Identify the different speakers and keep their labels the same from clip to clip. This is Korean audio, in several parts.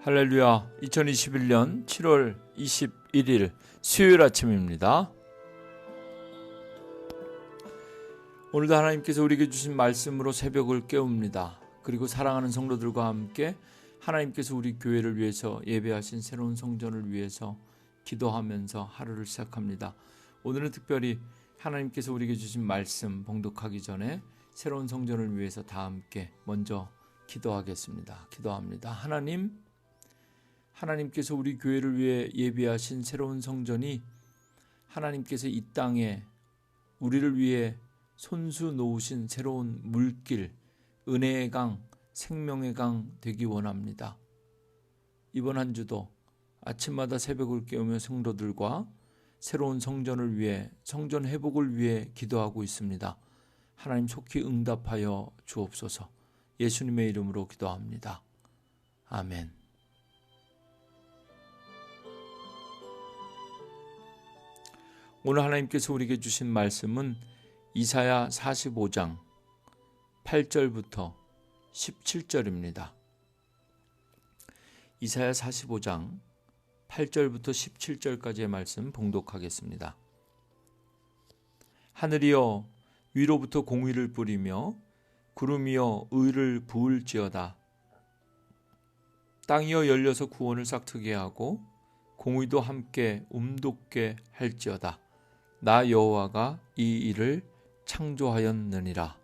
Speaker 1: 할렐루야. 2021년 7월 21일 수요일 아침입니다. 오늘도 하나님께서 우리에게 주신 말씀으로 새벽을 깨웁니다. 그리고 사랑하는 성도들과 함께 하나님께서 우리 교회를 위해서 예배하신 새로운 성전을 위해서 기도하면서 하루를 시작합니다. 오늘은 특별히 하나님께서 우리에게 주신 말씀 봉독하기 전에 새로운 성전을 위해서 다 함께 먼저 기도하겠습니다. 기도합니다. 하나님께서 우리 교회를 위해 예비하신 새로운 성전이 하나님께서 이 땅에 우리를 위해 손수 놓으신 새로운 물길, 은혜의 강, 생명의 강 되기 원합니다. 이번 한 주도 아침마다 새벽을 깨우며 성도들과 새로운 성전을 위해, 성전 회복을 위해 기도하고 있습니다. 하나님 속히 응답하여 주옵소서. 예수님의 이름으로 기도합니다. 아멘. 오늘 하나님께서 우리에게 주신 말씀은 이사야 45장 8절부터 17절입니다. 이사야 45장 8절부터 17절까지의 말씀 봉독하겠습니다. 하늘이여 위로부터 공의를 뿌리며 구름이여 의를 부을지어다. 땅이여 열려서 구원을 싹트게 하고 공의도 함께 움돋게 할지어다. 나 여호와가 이 일을 창조하였느니라.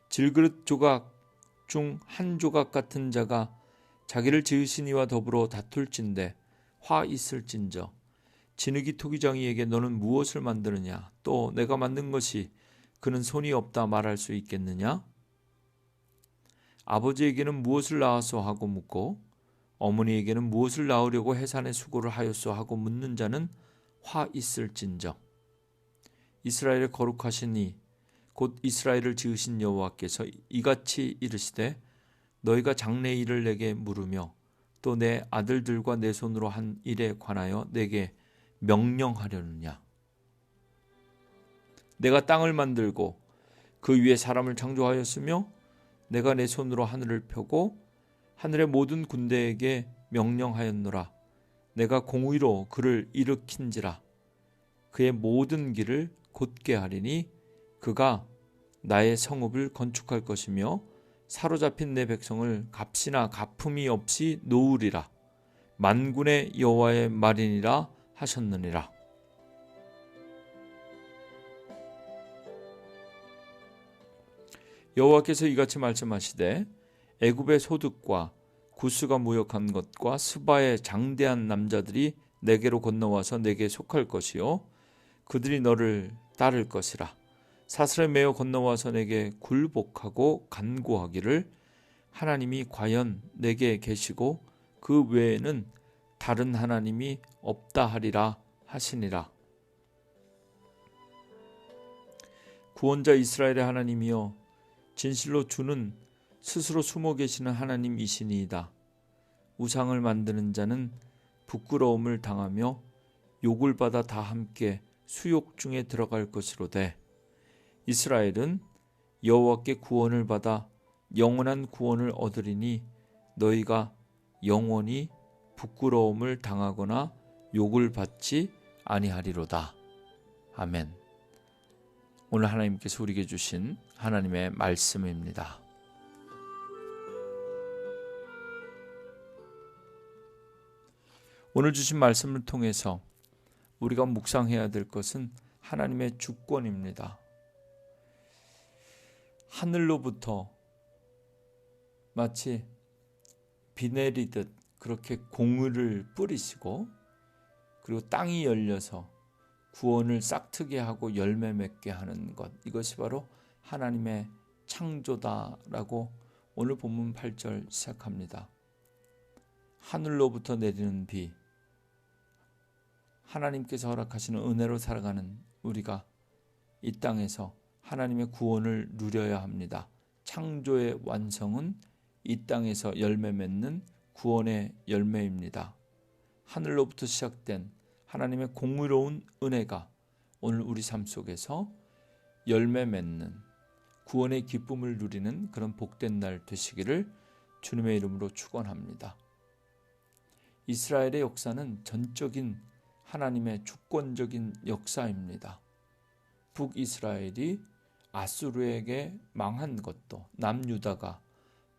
Speaker 1: 질그릇 조각 중 한 조각 같은 자가 자기를 지으신 이와 더불어 다툴진대 화 있을진저. 진흙이 토기장이에게 너는 무엇을 만드느냐? 또 내가 만든 것이 그는 손이 없다 말할 수 있겠느냐? 아버지에게는 무엇을 낳았소 하고 묻고 어머니에게는 무엇을 낳으려고 해산의 수고를 하였소 하고 묻는 자는 화 있을진저. 이스라엘의 거룩하신 이 곧 이스라엘을 지으신 여호와께서 이같이 이르시되 너희가 장래의 일을 내게 물으며 또 내 아들들과 내 손으로 한 일에 관하여 내게 명령하려느냐. 내가 땅을 만들고 그 위에 사람을 창조하였으며 내가 내 손으로 하늘을 펴고 하늘의 모든 군대에게 명령하였노라. 내가 공의로 그를 일으킨지라. 그의 모든 길을 곧게 하리니 그가 나의 성읍을 건축할 것이며 사로잡힌 내 백성을 값이나 가품이 없이 놓으리라. 만군의 여호와의 말이니라 하셨느니라. 여호와께서 이같이 말씀하시되 애굽의 소득과 구스가 무역한 것과 스바의 장대한 남자들이 내게로 건너와서 내게 속할 것이요 그들이 너를 따를 것이라. 사슬에 매어 건너와서 내게 굴복하고 간구하기를 하나님이 과연 내게 계시고 그 외에는 다른 하나님이 없다 하리라 하시니라. 구원자 이스라엘의 하나님이여 진실로 주는 스스로 숨어 계시는 하나님이시니이다. 우상을 만드는 자는 부끄러움을 당하며 욕을 받아 다 함께 수욕 중에 들어갈 것이로되 이스라엘은 여호와께 구원을 받아 영원한 구원을 얻으리니 너희가 영원히 부끄러움을 당하거나 욕을 받지 아니하리로다. 아멘. 오늘 하나님께서 우리에게 주신 하나님의 말씀입니다. 오늘 주신 말씀을 통해서 우리가 묵상해야 될 것은 하나님의 주권입니다. 하늘로부터 마치 비 내리듯 그렇게 공의를 뿌리시고 그리고 땅이 열려서 구원을 싹트게 하고 열매 맺게 하는 것, 이것이 바로 하나님의 창조다라고 오늘 본문 8절 시작합니다. 하늘로부터 내리는 비, 하나님께서 허락하시는 은혜로 살아가는 우리가 이 땅에서 하나님의 구원을 누려야 합니다. 창조의 완성은 이 땅에서 열매 맺는 구원의 열매입니다. 하늘로부터 시작된 하나님의 공의로운 은혜가 오늘 우리 삶 속에서 열매 맺는 구원의 기쁨을 누리는 그런 복된 날 되시기를 주님의 이름으로 축원합니다. 이스라엘의 역사는 전적인 하나님의 주권적인 역사입니다. 북이스라엘이 아수르에게 망한 것도, 남유다가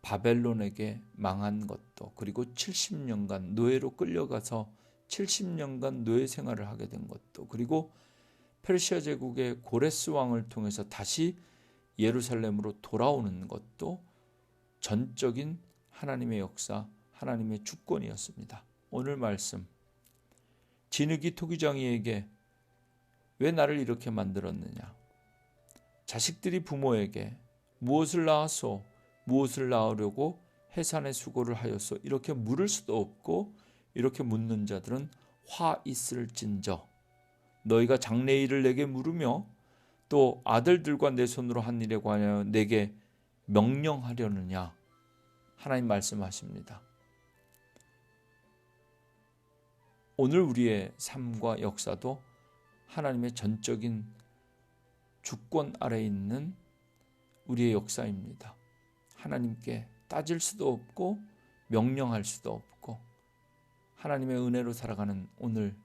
Speaker 1: 바벨론에게 망한 것도, 그리고 70년간 노예로 끌려가서 70년간 노예 생활을 하게 된 것도, 그리고 페르시아 제국의 고레스 왕을 통해서 다시 예루살렘으로 돌아오는 것도 전적인 하나님의 역사, 하나님의 주권이었습니다. 오늘 말씀, 진흙이 토기장이에게 왜 나를 이렇게 만들었느냐? 자식들이 부모에게 무엇을 낳았소? 무엇을 낳으려고 해산의 수고를 하였소? 이렇게 물을 수도 없고, 이렇게 묻는 자들은 화 있을진저 너희가 장래일을 내게 물으며 또 아들들과 내 손으로 한 일에 관하여 내게 명령하려느냐? 하나님 말씀하십니다. 오늘 우리의 삶과 역사도 하나님의 전적인 주권 아래에 있는 우리의 역사입니다. 하나님께 따질 수도 없고 명령할 수도 없고, 하나님의 은혜로 살아가는 오늘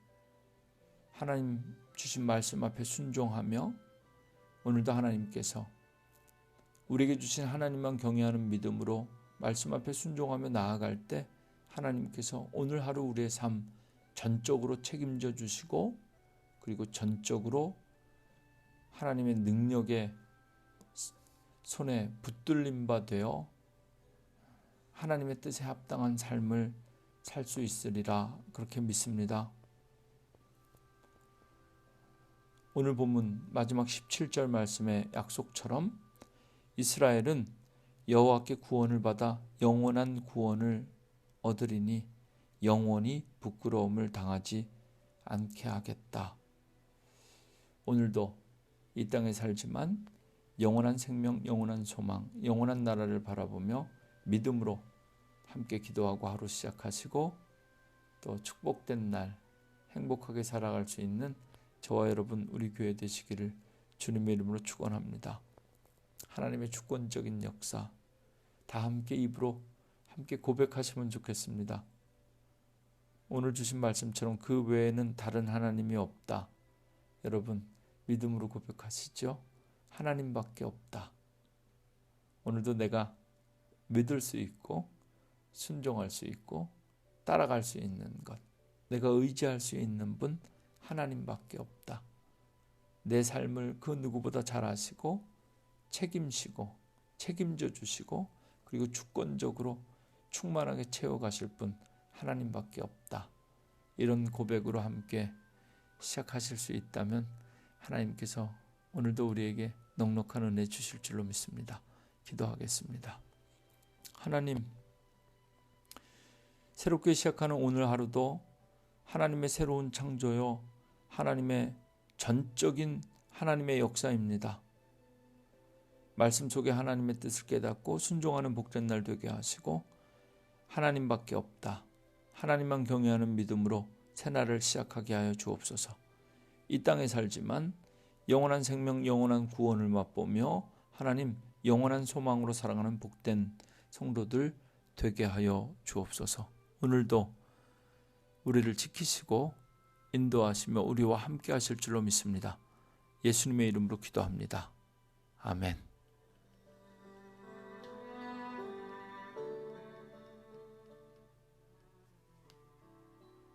Speaker 1: 하나님 주신 말씀 앞에 순종하며, 오늘도 하나님께서 우리에게 주신 하나님만 경외하는 믿음으로 말씀 앞에 순종하며 나아갈 때 하나님께서 오늘 하루 우리의 삶 전적으로 책임져 주시고, 그리고 전적으로 하나님의 능력에 손에 붙들림 바 되어 하나님의 뜻에 합당한 삶을 살 수 있으리라, 그렇게 믿습니다. 오늘 본문 마지막 17절 말씀의 약속처럼 이스라엘은 여호와께 구원을 받아 영원한 구원을 얻으리니 영원히 부끄러움을 당하지 않게 하겠다. 오늘도 이 땅에 살지만 영원한 생명, 영원한 소망, 영원한 나라를 바라보며 믿음으로 함께 기도하고 하루 시작하시고, 또 축복된 날 행복하게 살아갈 수 있는 저와 여러분 우리 교회 되시기를 주님의 이름으로 축원합니다. 하나님의 주권적인 역사 다 함께 입으로 함께 고백하시면 좋겠습니다. 오늘 주신 말씀처럼 그 외에는 다른 하나님이 없다. 여러분 믿음으로 고백하시죠. 하나님밖에 없다. 오늘도 내가 믿을 수 있고 순종할 수 있고 따라갈 수 있는 것, 내가 의지할 수 있는 분 하나님밖에 없다. 내 삶을 그 누구보다 잘 아시고 책임지고 책임져 주시고, 그리고 주권적으로 충만하게 채워가실 분 하나님밖에 없다. 이런 고백으로 함께 시작하실 수 있다면 하나님께서 오늘도 우리에게 넉넉한 은혜 주실 줄로 믿습니다. 기도하겠습니다. 하나님, 새롭게 시작하는 오늘 하루도 하나님의 새로운 창조요, 하나님의 전적인 하나님의 역사입니다. 말씀 속에 하나님의 뜻을 깨닫고 순종하는 복된 날 되게 하시고, 하나님밖에 없다, 하나님만 경외하는 믿음으로 새날을 시작하게 하여 주옵소서. 이 땅에 살지만 영원한 생명, 영원한 구원을 맛보며 하나님 영원한 소망으로 살아가는 복된 성도들 되게 하여 주옵소서. 오늘도 우리를 지키시고 인도하시며 우리와 함께 하실 줄로 믿습니다. 예수님의 이름으로 기도합니다. 아멘.